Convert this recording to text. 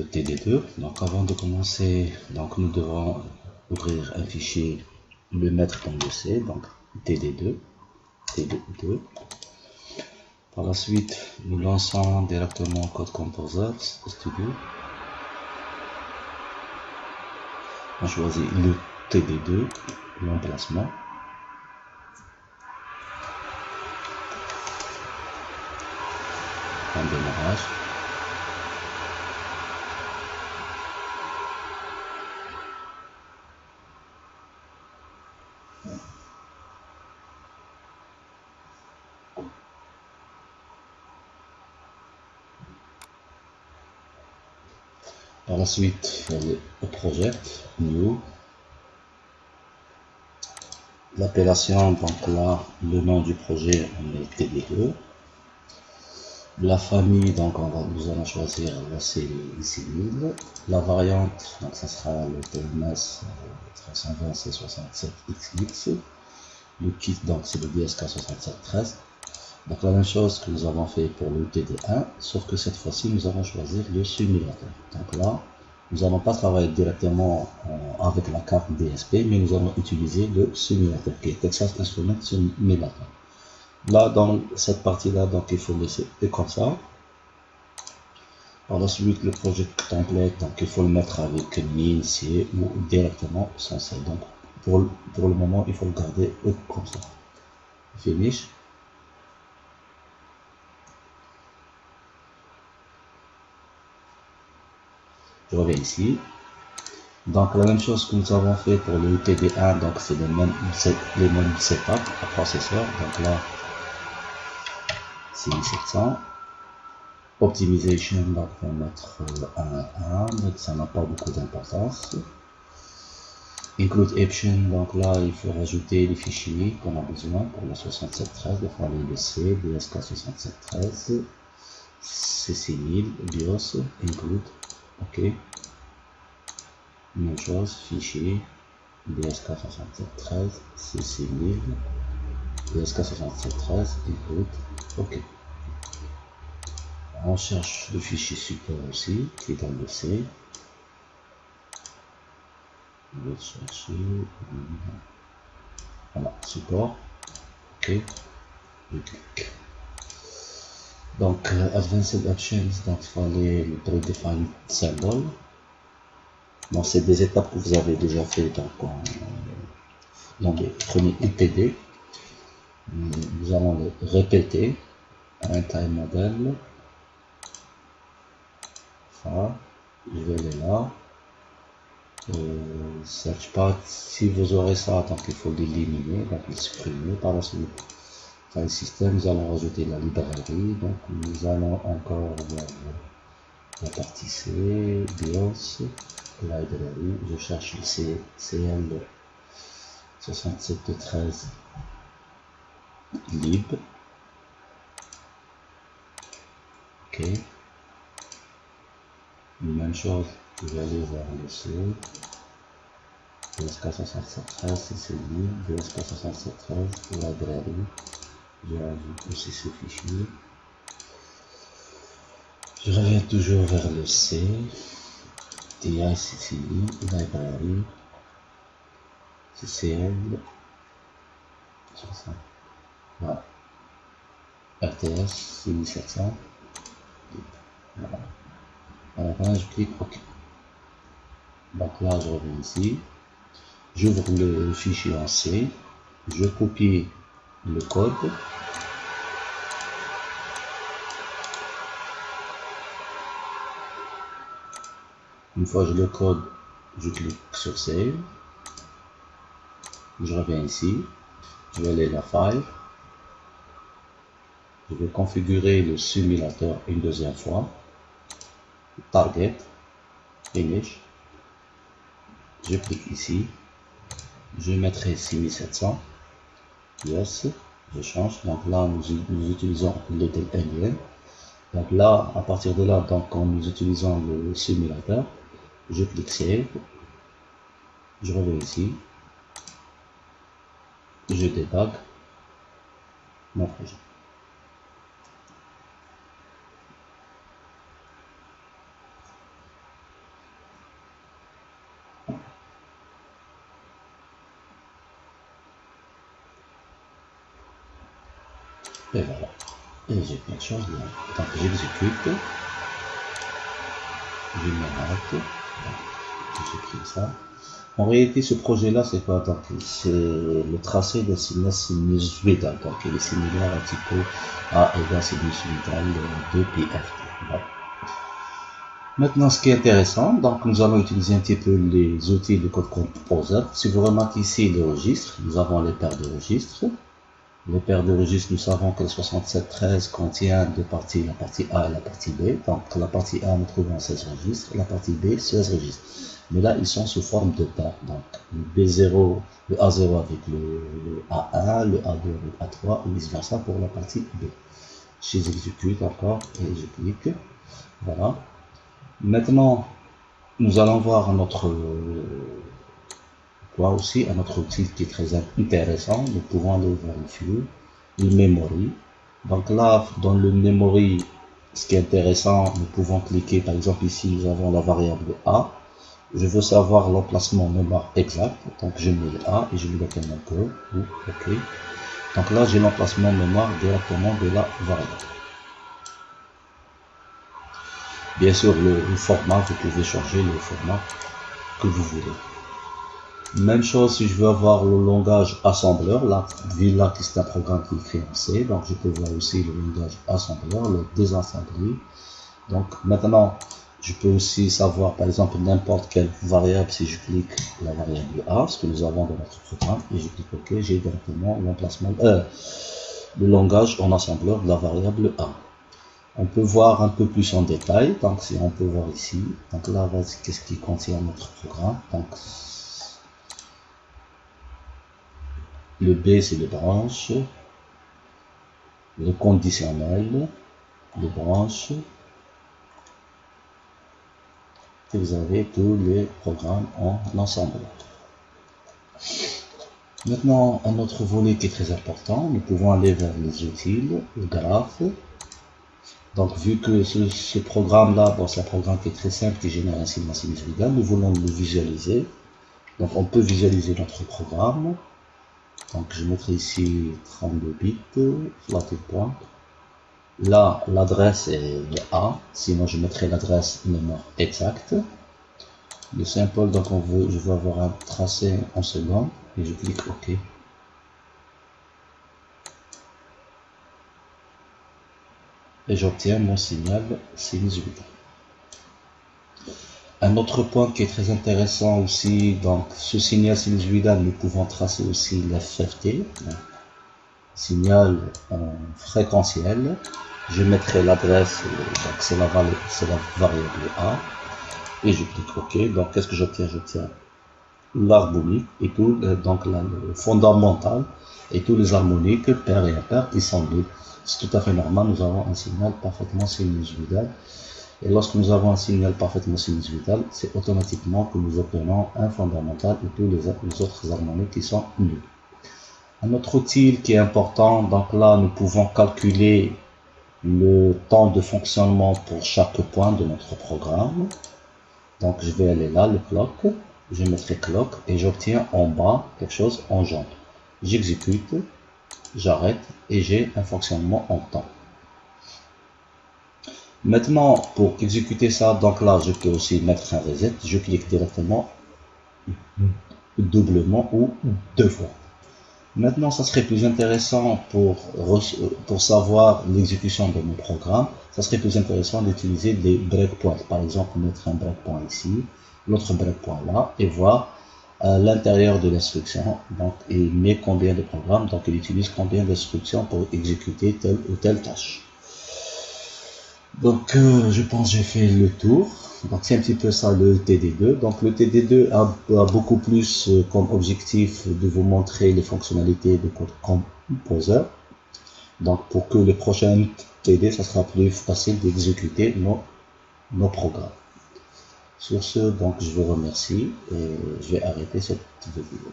TD2. Donc avant de commencer, donc nous devons ouvrir un fichier, le mettre dans le C, donc TD2. Par la suite, nous lançons directement Code Composer Studio. On choisit le TD2, l'emplacement. En démarrage. Par la suite, le project, new. L'appellation, donc là, le nom du projet, on met TD2. La famille, donc nous allons choisir la série civile. La variante, donc ça sera le TMS 320 C67XX. Le kit, donc c'est le DSK6713. Donc la même chose que nous avons fait pour le TD1, sauf que cette fois-ci nous allons choisir le simulateur. Donc là, nous n'allons pas travailler directement avec la carte DSP, mais nous allons utiliser le simulateur qui est Texas Instruments Simulator. Là, dans cette partie-là, donc il faut laisser comme ça. Par la suite, le project template, donc il faut le mettre avec min, C ou directement sans C. Donc pour le moment, il faut le garder comme ça. Finish. Je reviens ici. Donc la même chose que nous avons fait pour le TD1, donc c'est les mêmes setup à processeur. Donc là, c'est 1700. Optimization, donc on va mettre 1, mais ça n'a pas beaucoup d'importance. Include option, donc là il faut rajouter les fichiers qu'on a besoin pour la 6713, il faut aller le C, DSK 6713, C6000, BIOS, include, ok. Même chose, fichier, DSK 6713, C6000, DSK 6713, include, ok. On cherche le fichier support aussi, qui est dans le C. Je vais chercher, voilà, support, ok, je clique. Donc, Advanced Options, donc il fallait le Predefined Symbol. Bon, c'est des étapes que vous avez déjà fait donc, dans les premiers UPD. Nous allons les répéter. Un time model. Ça, je vais aller là. Search path, si vous aurez ça, donc il faut l'éliminer, donc le supprimer. Par la suite, file system, nous allons rajouter la librairie. Donc, nous allons encore vers la partie C, BIOS, library, je cherche le CL 6713 lib, ok, même chose, je vais aller vers le C, DSK 6713, c'est lib, DSK 6713, library, je rajoute aussi ce fichier, je reviens toujours vers le C, DICCI, library, CCL, voilà. RTS 6700, voilà. Voilà, je clique OK. Donc là, je reviens ici, j'ouvre le fichier en C, je copie le code, une fois que je le code, je clique sur Save, je reviens ici, je vais aller à la File, je vais configurer le simulateur une deuxième fois, Target, Finish, je clique ici, je mettrai 6700, Yes, je change, donc là nous utilisons le Alien. Donc là, à partir de là, donc quand nous utilisons le simulateur, je clique Save, je reviens ici, je débug mon projet. Et voilà. Et j'ai plein de choses là. Donc j'exécute. Je m'arrête. J'ai pris ça. En réalité, ce projet-là, c'est quoi? Donc, c'est le tracé d'un sinusoïdal. Donc, il est similaire un petit peu à égal sinusoïdal de PFT. Voilà. Maintenant, ce qui est intéressant, donc nous allons utiliser un petit peu les outils de code composer. Si vous remarquez ici les registres, nous avons les paires de registres. Les paires de registres, nous savons que le 6713 contient deux parties, la partie A et la partie B. Donc la partie A, nous trouvons 16 registres, la partie B, 16 registres. Mais là, ils sont sous forme de paires. Donc le B0, le A0 avec le A1, le A2 avec A3, et vice versa pour la partie B. J'exécute encore et je clique. Voilà. Maintenant, nous allons voir notre aussi un autre outil qui est très intéressant. Nous pouvons aller vérifier le memory. Donc là, dans le memory, ce qui est intéressant, nous pouvons cliquer, par exemple ici, nous avons la variable A. Je veux savoir l'emplacement mémoire exact. Donc je mets le A et je lui donne un peu. OK. Donc là, j'ai l'emplacement mémoire directement de la variable. Bien sûr, le format, vous pouvez changer le format que vous voulez. Même chose si je veux avoir le langage assembleur, là, vu là que c'est un programme qui est écrit en C, donc je peux voir aussi le langage assembleur, le désassembly. Donc maintenant, je peux aussi savoir par exemple n'importe quelle variable si je clique la variable A, ce que nous avons dans notre programme, et je clique OK, j'ai directement l'emplacement, le langage en assembleur de la variable A. On peut voir un peu plus en détail, donc si on peut voir ici, donc là, qu'est-ce qui contient notre programme. Donc, le B, c'est le branche, le conditionnel, le branche, et vous avez tous les programmes en ensemble. Maintenant, un autre volet qui est très important, nous pouvons aller vers les outils, le graphe. Donc, vu que ce programme-là, bon, c'est un programme qui est très simple, qui génère un sinusoïdal, nous voulons le visualiser. Donc, on peut visualiser notre programme. Donc, je mettrai ici 32 bits, floating point. Là, l'adresse est le A, sinon je mettrai l'adresse mémoire exacte. Le symbole, donc je veux avoir un tracé en seconde, et je clique OK. Et j'obtiens mon signal sinusoïdal. Un autre point qui est très intéressant aussi, donc ce signal sinusoïdal, nous pouvons tracer aussi la FFT, signal fréquentiel. Je mettrai l'adresse, donc c'est la variable A, et je clique OK. Donc qu'est-ce que j'obtiens? J'obtiens l'harmonique et tout, donc le fondamental et tous les harmoniques paires et impaires qui sont nuls. C'est tout à fait normal, nous avons un signal parfaitement sinusoïdal. Et lorsque nous avons un signal parfaitement sinusoïdal, c'est automatiquement que nous obtenons un fondamental et tous les autres harmoniques qui sont nuls. Un autre outil qui est important, donc là nous pouvons calculer le temps de fonctionnement pour chaque point de notre programme. Donc je vais aller là, le clock, je mettrai clock et j'obtiens en bas quelque chose en jaune. J'exécute, j'arrête et j'ai un fonctionnement en temps. Maintenant, pour exécuter ça, donc là je peux aussi mettre un reset, je clique directement doublement ou deux fois. Maintenant, ça serait plus intéressant pour savoir l'exécution de mon programme. Ça serait plus intéressant d'utiliser des breakpoints. Par exemple, mettre un breakpoint ici, l'autre breakpoint là, et voir à l'intérieur de l'instruction. Donc, il met combien de programmes, donc il utilise combien d'instructions pour exécuter telle ou telle tâche. Donc, je pense que j'ai fait le tour. Donc, c'est un petit peu ça le TD2. Donc, le TD2 a beaucoup plus comme objectif de vous montrer les fonctionnalités de code composer. Donc, pour que le prochain TD, ça sera plus facile d'exécuter nos programmes. Sur ce, donc, je vous remercie et je vais arrêter cette vidéo.